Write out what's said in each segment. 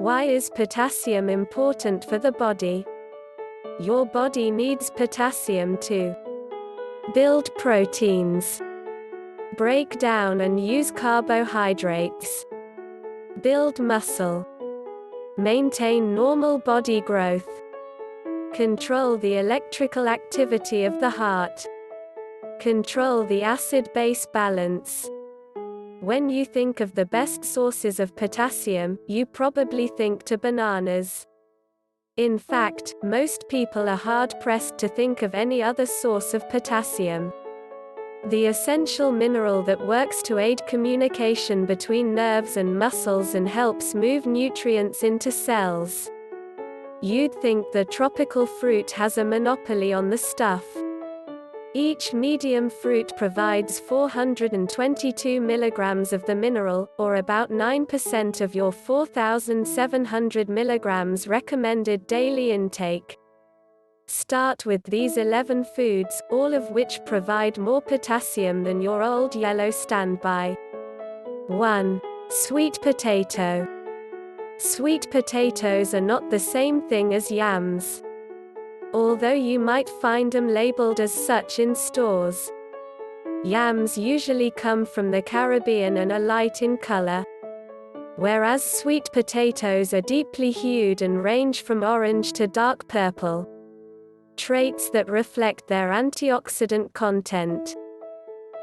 Why is potassium important for the body? Your body needs potassium to build proteins, break down and use carbohydrates, build muscle, maintain normal body growth, control the electrical activity of the heart, control the acid-base balance. When you think of the best sources of potassium, you probably think to bananas. In fact, most people are hard-pressed to think of any other source of potassium. The essential mineral that works to aid communication between nerves and muscles and helps move nutrients into cells. You'd think the tropical fruit has a monopoly on the stuff. Each medium fruit provides 422 milligrams of the mineral, or about 9% of your 4,700 milligrams recommended daily intake. Start with these 11 foods, all of which provide more potassium than your old yellow standby. 1. Sweet potato. Sweet potatoes are not the same thing as yams, although you might find them labeled as such in stores. Yams usually come from the Caribbean and are light in color, whereas sweet potatoes are deeply hued and range from orange to dark purple, traits that reflect their antioxidant content.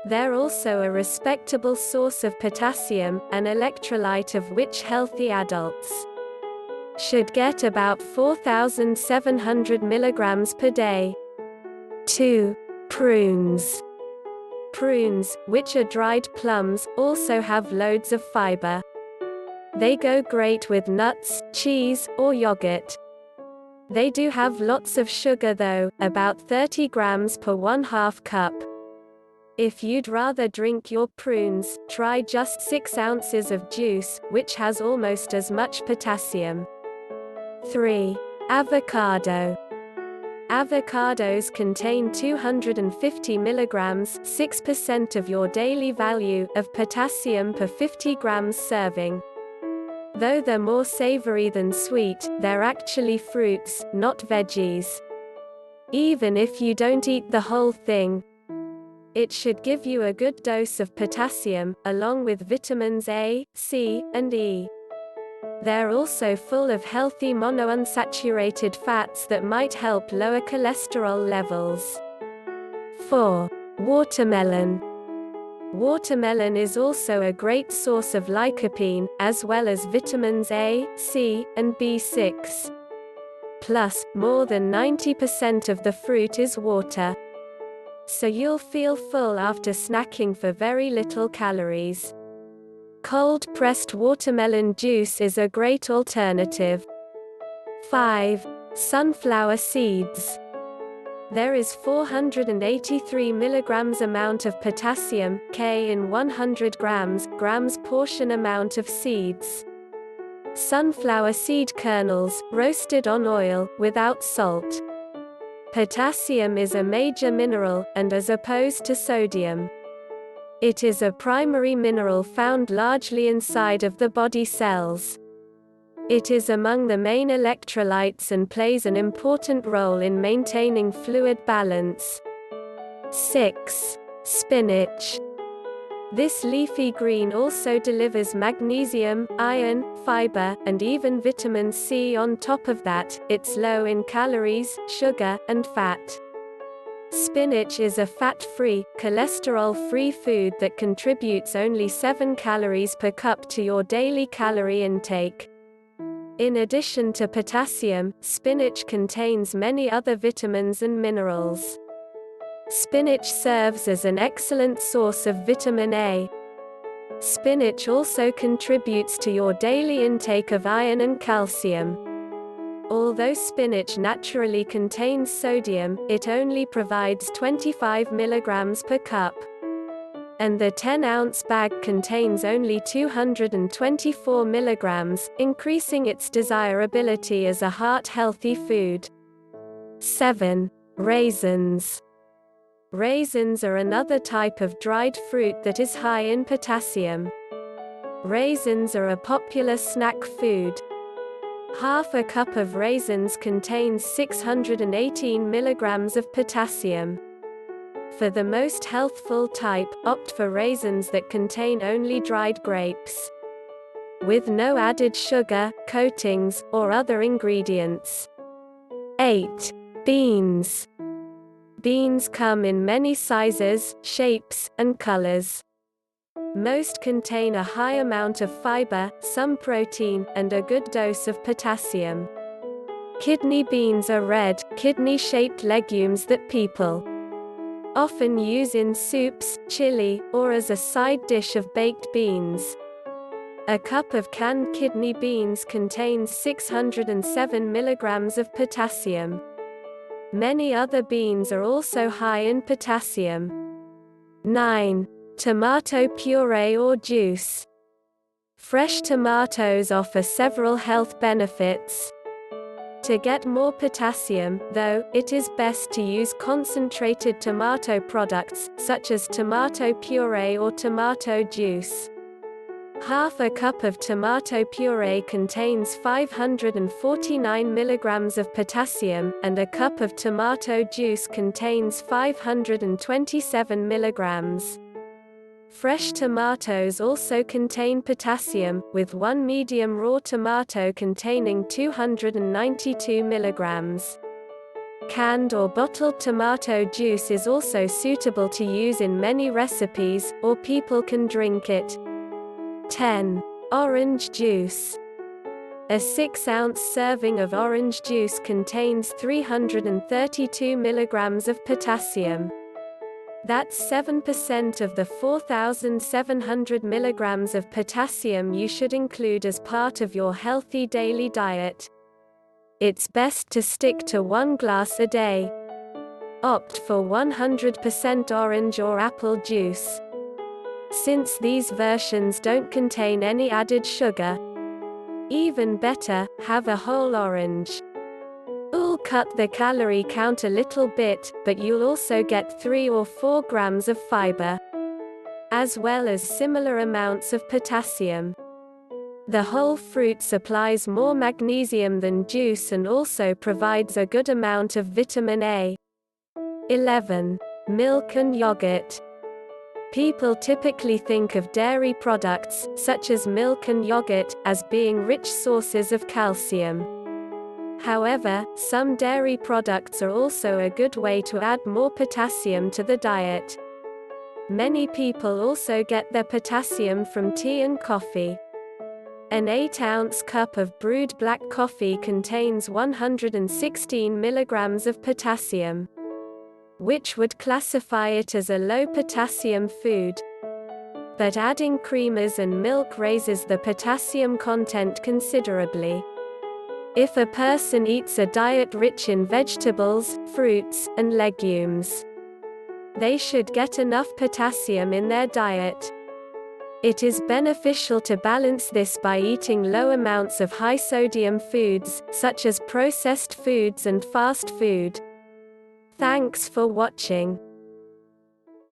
They're also a respectable source of potassium, an electrolyte of which healthy adults should get about 4,700 milligrams per day. 2. Prunes. Prunes, which are dried plums, also have loads of fiber. They go great with nuts, cheese, or yogurt. They do have lots of sugar though, about 30 grams per 1/2 cup. If you'd rather drink your prunes, try just 6 ounces of juice, which has almost as much potassium. 3. Avocado. Avocados contain 250 milligrams, 6% of your daily value, of potassium per 50 grams serving. Though they're more savory than sweet, they're actually fruits, not veggies. Even if you don't eat the whole thing, it should give you a good dose of potassium, along with vitamins A, C, and E. They're also full of healthy monounsaturated fats that might help lower cholesterol levels. 4. Watermelon. Watermelon is also a great source of lycopene, as well as vitamins A, C, and B6. Plus, more than 90% of the fruit is water. So you'll feel full after snacking for very little calories. Cold-pressed watermelon juice is a great alternative. 5. Sunflower seeds. There is 483 milligrams amount of potassium, K in 100 grams portion amount of seeds. Sunflower seed kernels, roasted on oil, without salt. Potassium is a major mineral, and as opposed to sodium, it is a primary mineral found largely inside of the body cells. It is among the main electrolytes and plays an important role in maintaining fluid balance. 6. Spinach. This leafy green also delivers magnesium, iron, fiber, and even vitamin C. On top of that, it's low in calories, sugar, and fat. Spinach is a fat-free, cholesterol-free food that contributes only 7 calories per cup to your daily calorie intake. In addition to potassium, spinach contains many other vitamins and minerals. Spinach serves as an excellent source of vitamin A. Spinach also contributes to your daily intake of iron and calcium. Although spinach naturally contains sodium, it only provides 25 milligrams per cup. And the 10-ounce bag contains only 224 milligrams, increasing its desirability as a heart-healthy food. 7. Raisins. Raisins are another type of dried fruit that is high in potassium. Raisins are a popular snack food. Half a cup of raisins contains 618 milligrams of potassium. For the most healthful type, opt for raisins that contain only dried grapes, with no added sugar, coatings, or other ingredients. 8. Beans. Beans come in many sizes, shapes, and colors. Most contain a high amount of fiber, some protein, and a good dose of potassium. Kidney beans are red, kidney-shaped legumes that people often use in soups, chili, or as a side dish of baked beans. A cup of canned kidney beans contains 607 milligrams of potassium. Many other beans are also high in potassium. 9. Tomato puree or juice. Fresh tomatoes offer several health benefits. To get more potassium, though, it is best to use concentrated tomato products, such as tomato puree or tomato juice. Half a cup of tomato puree contains 549 milligrams of potassium, and a cup of tomato juice contains 527 milligrams. Fresh tomatoes also contain potassium, with one medium raw tomato containing 292 milligrams. Canned or bottled tomato juice is also suitable to use in many recipes, or people can drink it. 10. Orange juice. A 6-ounce serving of orange juice contains 332 milligrams of potassium. That's 7% of the 4,700 milligrams of potassium you should include as part of your healthy daily diet. It's best to stick to 1 glass a day. Opt for 100% orange or apple juice. Since these versions don't contain any added sugar, even better, have a whole orange. It'll cut the calorie count a little bit, but you'll also get 3 or 4 grams of fiber, as well as similar amounts of potassium. The whole fruit supplies more magnesium than juice and also provides a good amount of vitamin A. 11. Milk and yogurt. People typically think of dairy products, such as milk and yogurt, as being rich sources of calcium. However, some dairy products are also a good way to add more potassium to the diet. Many people also get their potassium from tea and coffee. An 8-ounce cup of brewed black coffee contains 116 milligrams of potassium, which would classify it as a low potassium food. But adding creamers and milk raises the potassium content considerably. If a person eats a diet rich in vegetables, fruits, and legumes, they should get enough potassium in their diet. It is beneficial to balance this by eating low amounts of high-sodium foods, such as processed foods and fast food. Thanks for watching.